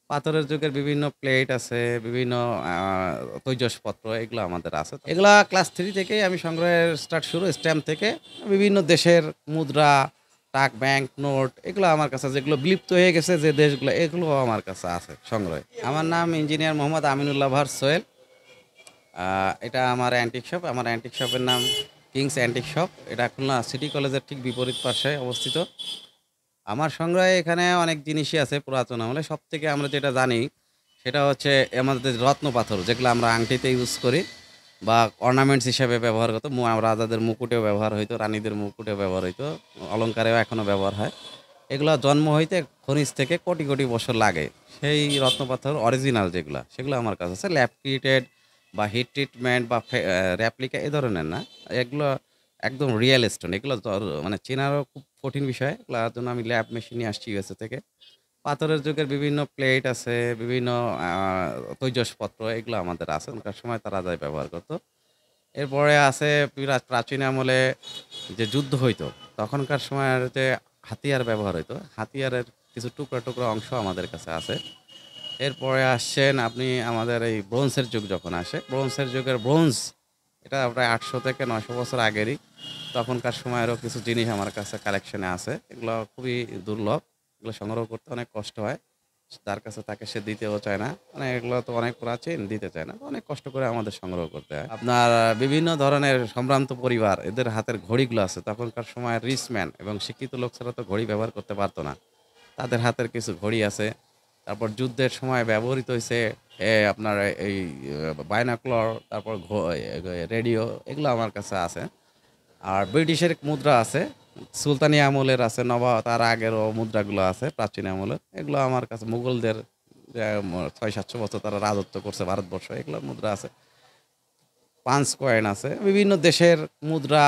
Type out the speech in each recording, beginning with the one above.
পাথরের যুগের বিভিন্ন প্লেট আছে, বিভিন্ন আ তৈজসপত্র এগুলো আমাদের আছে। এগুলা ক্লাস 3 থেকেই আমি সংগ্রহের স্টার্ট শুরু স্ট্যাম্প থেকে। বিভিন্ন দেশের মুদ্রা, টাক, ব্যাংক নোট এগুলো আমার কাছে যেগুলো বিলুপ্ত হয়ে গেছে যে দেশগুলো এগুলো আমার কাছে আছে সংগ্রহে। আমার নাম ইঞ্জিনিয়ার মোহাম্মদ আমিনুল্লাহ ভার সোহেল। আ এটা আমার অ্যান্টিক শপ। আমার অ্যান্টিক শপের নাম কিংস অ্যান্টিক শপ। এটা খুলনা সিটি কলেজের ঠিক বিপরীত পাশে অবস্থিত। আমার সংগ্রহে এখানে অনেক জিনিসই আছে পুরাতন আমলে। সবথেকে আমরা যেটা জানি সেটা হচ্ছে আমাদের রত্ন পাথর যেগুলো আমরা আংটিতে ইউজ করি বা অর্নামেন্টস হিসেবে ব্যবহার হতো। রাজাদের মুকুটেও ব্যবহার হইতো, রানীদের মুকুটেও ব্যবহার হইতো, অলংকারেও এখনও ব্যবহার হয়। এগুলা জন্ম হইতে খনিজ থেকে কোটি, কোটি বছর লাগে। সেই রত্ন পাথর অরিজিনাল যেগুলা সেগুলো আমার কাছে আছে। ল্যাব ট্রিটেড বা হিট ট্রিটমেন্ট বা রেপ্লিকা এ ধরনের না। এগুলো একদম রিয়েল স্টোন। এগুলো মানে চেনারও খুব কঠিন বিষয়। এগুলার জন্য আমি ল্যাব মেশিন নিয়ে আসছি ইউএসএ থেকে। পাথরের যুগের বিভিন্ন প্লেট আছে, বিভিন্ন আ তৈজসপত্র এগুলো আমাদের আছে। তখনকার সময় তারা যা ব্যবহার করত। এরপরে আছে প্রাচীন আমলে যে যুদ্ধ হইতো, তখনকার সময়ের যে হাতিয়ার ব্যবহার হইতো, হাতিয়ারের কিছু টুকরা, টুকরা অংশ আমাদের কাছে আছে। এরপরে আসছেন আপনি আমাদের এই ব্রোঞ্জের যুগ যখন আসে, ব্রোঞ্জের যুগের ব্রোঞ্জ এটা প্রায় ৮০০ থেকে ৯০০ বছর আগেরই। তখনকার সময়েরও কিছু জিনিস আমার কাছে কালেকশনে আছে। এগুলো খুবই দুর্লভ। এগুলো সংগ্রহ করতে অনেক কষ্ট হয়। যার কাছে থাকে সে দিতেও চায় না। মানে এগুলো তো অনেক প্রাচীন, দিতে চায় না। অনেক কষ্ট করে আমাদের সংগ্রহ করতে হয়। আপনার বিভিন্ন ধরনের সম্ভ্রান্ত পরিবার এদের হাতের ঘড়িগুলো আছে। তখনকার সময় রিচ ম্যান এবং শিক্ষিত লোক ছাড়া তো ঘড়ি ব্যবহার করতে পারত না। তাদের হাতের কিছু ঘড়ি আছে। তারপর যুদ্ধের সময় ব্যবহৃত হইছে আপনার এই বাইনোকুলার, তারপর রেডিও এগুলো আমার কাছে আছে। আর ব্রিটিশের মুদ্রা আছে, সুলতানি আমলের আছে, তার আগেরও মুদ্রাগুলো আছে প্রাচীন আমলের। এগুলো আমার কাছে মুঘলদের যে ৬০০-৭০০ বছর তারা রাজত্ব করছে ভারতবর্ষ, এগুলোর মুদ্রা আছে। পাঞ্চ কয়েন আছে, বিভিন্ন দেশের মুদ্রা,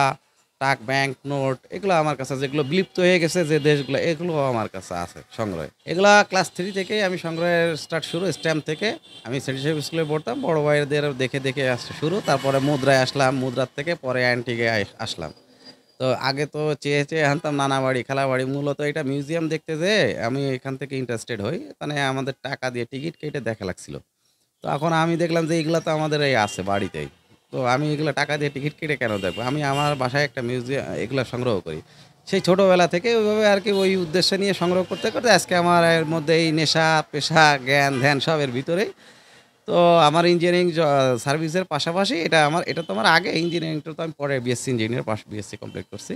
টাক, ব্যাংক নোট এগুলো আমার কাছে আছে। যেগুলো বিলুপ্ত হয়ে গেছে যে দেশগুলো এগুলো আমার কাছে আছে সংগ্রহে। এগুলা ক্লাস 3 থেকেই আমি সংগ্রহের স্টার্ট শুরু স্ট্যাম্প থেকে। আমি সেন্ট জোসেফ স্কুলে পড়তাম। বড় ভাইদের দেখে, দেখে আসা শুরু। তারপরে মুদ্রায় আসলাম, মুদ্রার থেকে পরে অ্যান্টিকে আসলাম। তো আগে তো চেয়ে, চেয়ে আনতাম নানা বাড়ি, খালা বাড়ি। মূলত এটা মিউজিয়াম দেখতে যেয়ে আমি এখান থেকে ইন্টারেস্টেড হই। মানে আমাদের টাকা দিয়ে টিকিট কেটে দেখা লাগছিল। তো এখন আমি দেখলাম যে এগুলা তো আমাদের এই আছে বাড়িতেই। তো আমি এগুলা টাকা দিয়ে টিকিট কেটে কেন দেখবো? আমি আমার বাসায় একটা এগুলা সংগ্রহ করি। সেই ছোটবেলা থেকে ওইভাবে আরকি ওই উদ্দেশ্য নিয়ে সংগ্রহ করতে, করতে আজকে আমার এর মধ্যে এই নেশা, পেশা, জ্ঞান-ধ্যান সব এর ভিতরেই। তো আমার ইঞ্জিনিয়ারিং সার্ভিসের পাশাপাশি এটা তো আমার আগে ইঞ্জিনিয়ারিংটা তো আমি পরে বিএসসি ইঞ্জিনিয়ার বিএসসি কমপ্লিট করছি।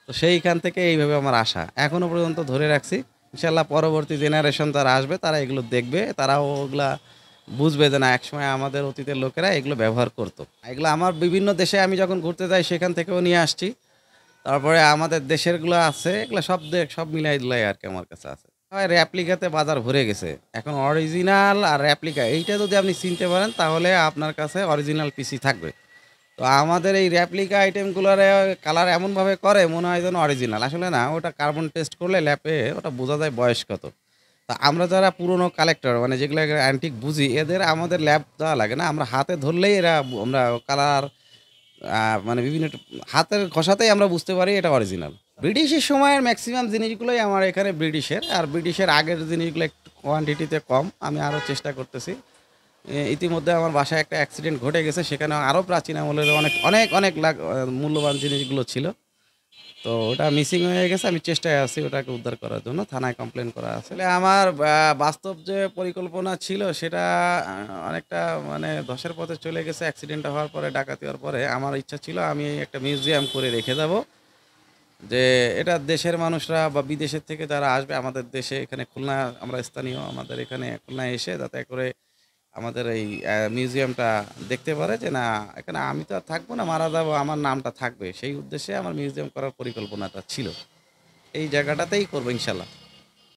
তো সেইখান থেকে এইভাবে আমার আশা। এখনো পর্যন্ত ধরে রাখছি। ইনশাআল্লাহ পরবর্তী জেনারেশন যারা আসবে তারা এগুলো দেখবে। তারাও ওগুলা বুঝবে যে না একসময় আমাদের অতীতের লোকেরা এগুলো ব্যবহার করত। এগুলো আমার বিভিন্ন দেশে আমি যখন ঘুরতে যাই সেখান থেকেও নিয়ে আসছি। তারপরে আমাদের দেশেরগুলো আছে এগুলো সব মিলাই আরকি আমার কাছে আছে। হয় রেপ্লিকাতে বাজার ভরে গেছে। এখন অরিজিনাল আর রেপ্লিকা এইটা যদি আপনি চিনতে পারেন তাহলে আপনার কাছে অরিজিনাল পিসি থাকবে। তো আমাদের এই রেপ্লিকা আইটেমগুলোরে কালার এমনভাবে করে মনে হয় যেন অরিজিনাল। আসলে না ওটা কার্বন টেস্ট করলে ল্যাবে ওটা বোঝা যায় বয়স কত। তা আমরা যারা পুরনো কালেক্টর মানে যেগুলো অ্যান্টিক বুঝি এদের আমাদের ল্যাব দেওয়া লাগে না। আমরা হাতে ধরলেই আমরা কালার মানে বিভিন্ন হাতের ঘষাতেই আমরা বুঝতে পারি এটা অরিজিনাল। ব্রিটিশের সময়ের ম্যাক্সিমাম জিনিসগুলোই আমার এখানে ব্রিটিশের। আর ব্রিটিশের আগের জিনিসগুলো একটু কোয়ান্টিটিতে কম। আমি আরও চেষ্টা করতেছি। ইতিমধ্যে আমার বাসায় একটা অ্যাক্সিডেন্ট ঘটে গেছে। সেখানে আরও প্রাচীন আমলের অনেক মূল্যবান জিনিসগুলো ছিল। তো ওটা মিসিং হয়ে গেছে। আমি চেষ্টায় আছি ওটাকে উদ্ধার করার জন্য। থানায় কমপ্লেন করা আছে। আসলে আমার বাস্তব যে পরিকল্পনা ছিল সেটা আ অনেকটা মানে ধসের পথে চলে গেছে অ্যাক্সিডেন্টটা হওয়ার পরে, ডাকাতি হওয়ার পরে। আমার ইচ্ছা ছিল আমি একটা মিউজিয়াম করে রেখে যাবো। যে এটা দেশের মানুষরা বা বিদেশের থেকে যারা আসবে আমাদের দেশে এখানে খুলনা আমরা স্থানীয় আমাদের এখানে খুলনায় এসে যাতে করে আমাদের এই মিউজিয়ামটা দেখতে পারে যে না এখানে আমি তো আর থাকবো না মারা যাবো আমার নামটা থাকবে সেই উদ্দেশ্যে আমার মিউজিয়াম করার পরিকল্পনাটা ছিল এই জায়গাটাতেই করবো ইনশাল্লাহ।